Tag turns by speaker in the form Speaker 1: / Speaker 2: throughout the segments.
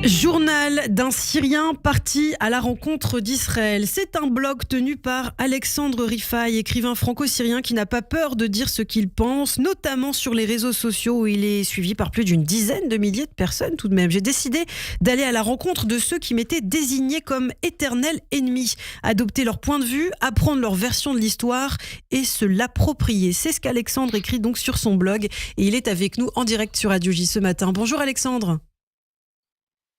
Speaker 1: Journal d'un Syrien parti à la rencontre d'Israël. C'est un blog tenu par Alexandre Rifaï, écrivain franco-syrien qui n'a pas peur de dire ce qu'il pense, notamment sur les réseaux sociaux où il est suivi par plus d'une dizaine de milliers de personnes tout de même. J'ai décidé d'aller à la rencontre de ceux qui m'étaient désignés comme éternels ennemis, adopter leur point de vue, apprendre leur version de l'histoire et se l'approprier. C'est ce qu'Alexandre écrit donc sur son blog et il est avec nous en direct sur Radio J ce matin. Bonjour Alexandre.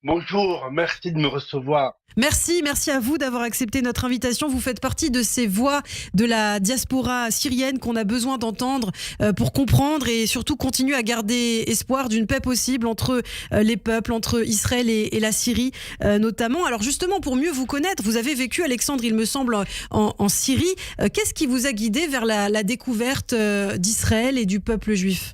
Speaker 2: Bonjour, merci de me recevoir.
Speaker 1: Merci à vous d'avoir accepté notre invitation. Vous faites partie de ces voix de la diaspora syrienne qu'on a besoin d'entendre pour comprendre et surtout continuer à garder espoir d'une paix possible entre les peuples, entre Israël et la Syrie notamment. Alors justement, pour mieux vous connaître, vous avez vécu, Alexandre, il me semble, en Syrie. Qu'est-ce qui vous a guidé vers la découverte d'Israël et du peuple juif ?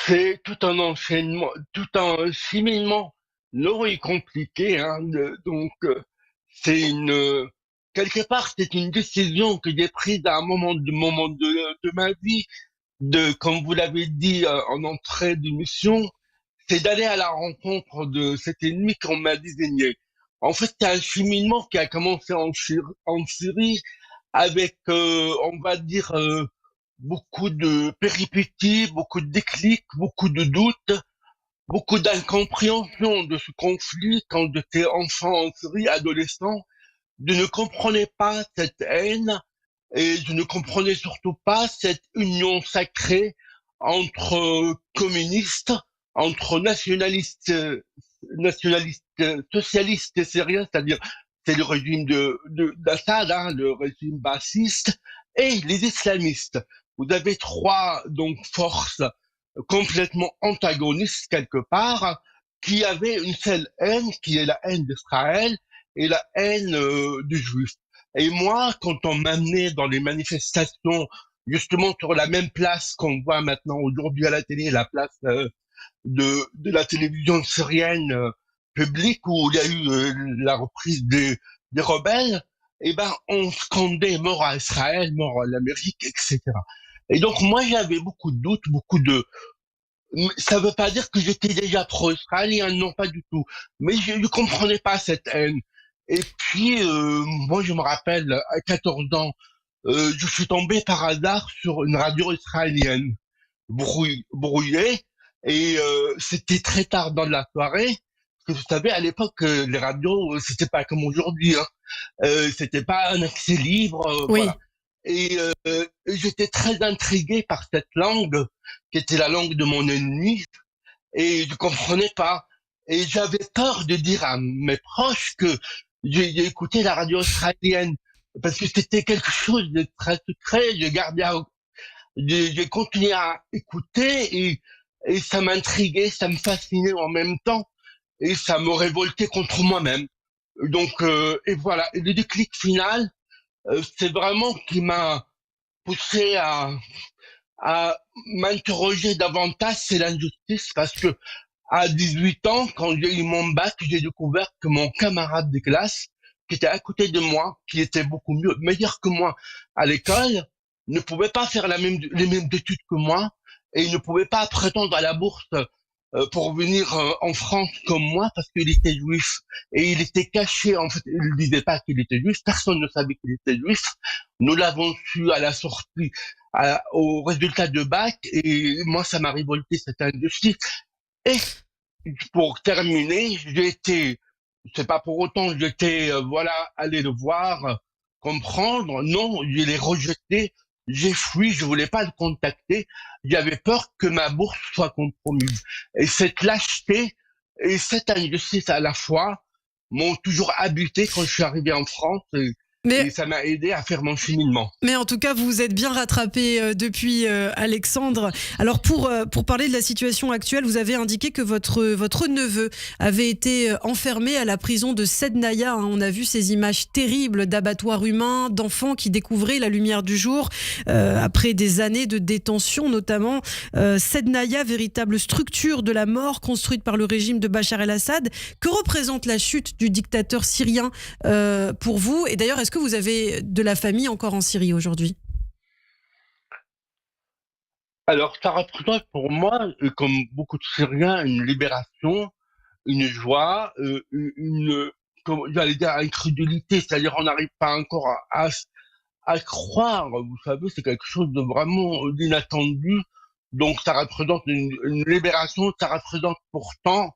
Speaker 2: C'est tout un enchaînement, tout un cheminement long et compliqué, hein, c'est quelque part, c'est une décision que j'ai prise à un moment de ma vie, comme vous l'avez dit en entrée d'émission, c'est d'aller à la rencontre de cet ennemi qu'on m'a désigné. En fait, c'est un cheminement qui a commencé en Syrie avec, on va dire, beaucoup de péripéties, beaucoup de déclics, beaucoup de doutes, beaucoup d'incompréhension de ce conflit quand j'étais enfant en Syrie, adolescent. Je ne comprenais pas cette haine et je ne comprenais surtout pas cette union sacrée entre communistes, entre socialistes et syriens, c'est-à-dire c'est le régime d'Assad, hein, le régime bassiste, et les islamistes. Vous avez trois donc forces complètement antagonistes quelque part, qui avaient une seule haine, qui est la haine d'Israël et la haine du juif. Et moi, quand on m'amenait dans les manifestations, justement sur la même place qu'on voit maintenant aujourd'hui à la télé, la place de la télévision syrienne publique où il y a eu la reprise des rebelles, eh ben on scandait mort à Israël, mort à l'Amérique, etc. Et donc moi j'avais beaucoup de doutes, ça veut pas dire que j'étais déjà pro-israélien, non pas du tout. Mais je ne comprenais pas cette haine. Et puis, moi, je me rappelle, à 14 ans, je suis tombé par hasard sur une radio israélienne brouillée. Et c'était très tard dans la soirée. Parce que vous savez, à l'époque, les radios, c'était pas comme aujourd'hui. Hein. C'était pas un accès libre, voilà.
Speaker 1: Oui.
Speaker 2: Et j'étais très intrigué par cette langue, qui était la langue de mon ennemi, et je comprenais pas. Et j'avais peur de dire à mes proches que j'ai écouté la radio israélienne, parce que c'était quelque chose de très secret. J'ai continué à écouter, et ça m'intriguait, ça me fascinait en même temps, et ça me révoltait contre moi-même. Donc, et voilà. Et le déclic final, c'est vraiment qui m'a poussé à m'interroger davantage, c'est l'injustice, parce que à 18 ans, quand j'ai eu mon bac, j'ai découvert que mon camarade de classe, qui était à côté de moi, qui était beaucoup meilleur que moi à l'école, ne pouvait pas faire les mêmes études que moi, et il ne pouvait pas prétendre à la bourse pour venir en France comme moi parce qu'il était juif et il était caché. En fait, il ne disait pas qu'il était juif, personne ne savait qu'il était juif. Nous l'avons su à la sortie, au résultat de bac, et moi ça m'a révolté cette injustice. Et pour terminer, c'est pas pour autant que j'étais, voilà, allé le voir, comprendre. Non, je l'ai rejeté. J'ai fui, je voulais pas le contacter. J'avais peur que ma bourse soit compromise. Et cette lâcheté et cette injustice à la fois m'ont toujours habité quand je suis arrivé en France, et
Speaker 1: Mais
Speaker 2: ça m'a aidé à faire mon cheminement.
Speaker 1: Mais en tout cas, vous vous êtes bien rattrapé depuis, Alexandre. Alors pour parler de la situation actuelle, vous avez indiqué que votre neveu avait été enfermé à la prison de Sednaya. Hein. On a vu ces images terribles d'abattoirs humains, d'enfants qui découvraient la lumière du jour après des années de détention, notamment Sednaya, véritable structure de la mort construite par le régime de Bachar el-Assad. Que représente la chute du dictateur syrien pour vous ? Et d'ailleurs, est-ce que vous avez de la famille encore en Syrie aujourd'hui ?
Speaker 2: Alors, ça représente pour moi, comme beaucoup de Syriens, une libération, une joie, comment j'allais dire, incrédulité, c'est-à-dire on n'arrive pas encore à croire, vous savez, c'est quelque chose de vraiment d'inattendu. Donc ça représente une libération, ça représente pourtant,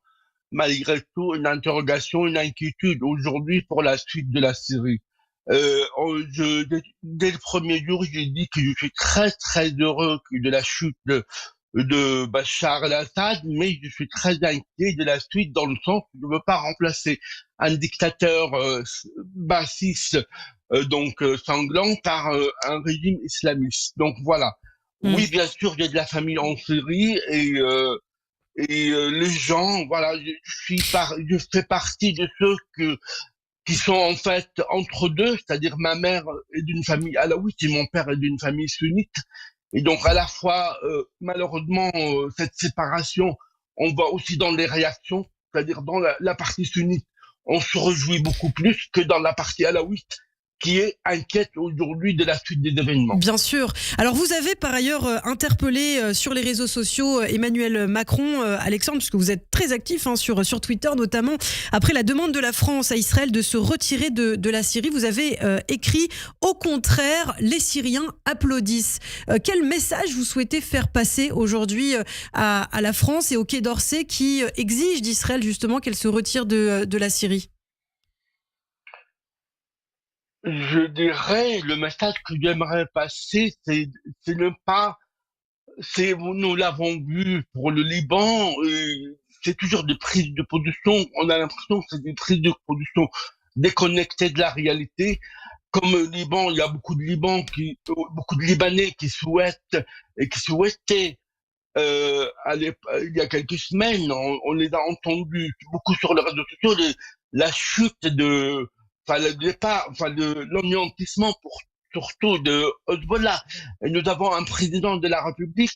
Speaker 2: malgré tout, une interrogation, une inquiétude aujourd'hui pour la suite de la Syrie. Dès le premier jour, j'ai dit que je suis très très heureux de la chute de Bachar el-Assad, mais je suis très inquiet de la suite dans le sens où je ne veux pas remplacer un dictateur bassiste, sanglant, par un régime islamiste. Donc voilà.
Speaker 1: Hmm.
Speaker 2: Oui, bien sûr, il y a de la famille en Syrie les gens, voilà, je fais partie de ceux qui sont en fait entre deux, c'est-à-dire ma mère est d'une famille alaouite et mon père est d'une famille sunnite. Et donc à la fois, malheureusement, cette séparation, on voit aussi dans les réactions, c'est-à-dire dans la partie sunnite, on se réjouit beaucoup plus que dans la partie alaouite, qui est inquiète aujourd'hui de la suite des événements.
Speaker 1: Bien sûr. Alors vous avez par ailleurs interpellé sur les réseaux sociaux Emmanuel Macron, Alexandre, puisque vous êtes très actif sur Twitter, notamment après la demande de la France à Israël de se retirer de la Syrie. Vous avez écrit « Au contraire, les Syriens applaudissent ». Quel message vous souhaitez faire passer aujourd'hui à la France et au Quai d'Orsay qui exige d'Israël justement qu'elle se retire de la Syrie ?
Speaker 2: Je dirais, le message que j'aimerais passer, c'est ne pas, nous l'avons vu pour le Liban, c'est toujours des prises de position. On a l'impression que c'est des prises de position déconnectées de la réalité. Comme au Liban, il y a beaucoup de Libanais qui souhaitent et qui souhaitaient il y a quelques semaines, on les a entendus beaucoup sur les réseaux sociaux, la chute le départ, l'anéantissement surtout de Hezbollah. Et nous avons un président de la République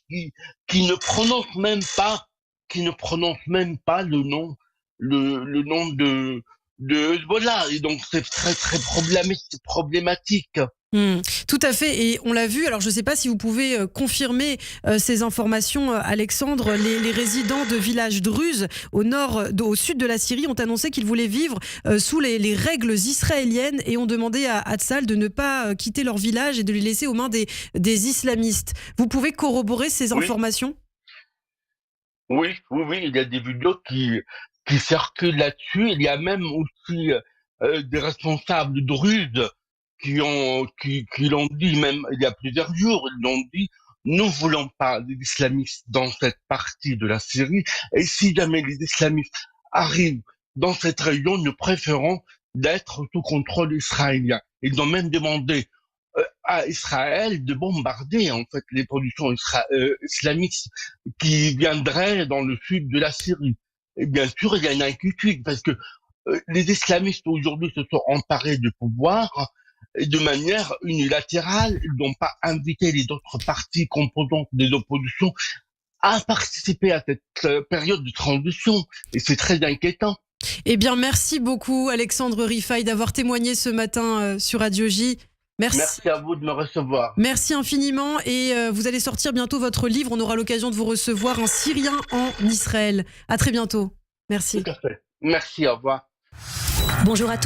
Speaker 2: qui ne prononce même pas, le nom de Hezbollah. Et donc c'est très très problématique.
Speaker 1: Tout à fait, et on l'a vu. Alors je ne sais pas si vous pouvez confirmer ces informations, Alexandre. Les résidents de villages druzes au sud de la Syrie ont annoncé qu'ils voulaient vivre sous les règles israéliennes et ont demandé à Tzal de ne pas quitter leur village et de les laisser aux mains des islamistes. Vous pouvez corroborer ces
Speaker 2: Oui,
Speaker 1: informations ?
Speaker 2: oui, il y a des vidéos qui circulent là-dessus. Il y a même aussi des responsables druzes qui l'ont dit même il y a plusieurs jours. Ils l'ont dit, nous voulons pas des islamistes dans cette partie de la Syrie. Et si jamais les islamistes arrivent dans cette région, nous préférons d'être sous contrôle israélien. Ils ont même demandé à Israël de bombarder en fait les productions islamistes qui viendraient dans le sud de la Syrie. Et bien sûr, il y a une inquiétude parce que les islamistes aujourd'hui se sont emparés du pouvoir et de manière unilatérale. Ils n'ont pas invité les autres partis composantes des oppositions à participer à cette période de transition. Et c'est très inquiétant.
Speaker 1: Eh bien, merci beaucoup, Alexandre Rifaï, d'avoir témoigné ce matin sur Radio J. Merci.
Speaker 2: Merci à vous de me recevoir.
Speaker 1: Merci infiniment, et vous allez sortir bientôt votre livre. On aura l'occasion de vous recevoir, Un Syrien en Israël. À très bientôt. Merci.
Speaker 2: Tout à fait. Merci, au revoir.
Speaker 1: Bonjour à tous.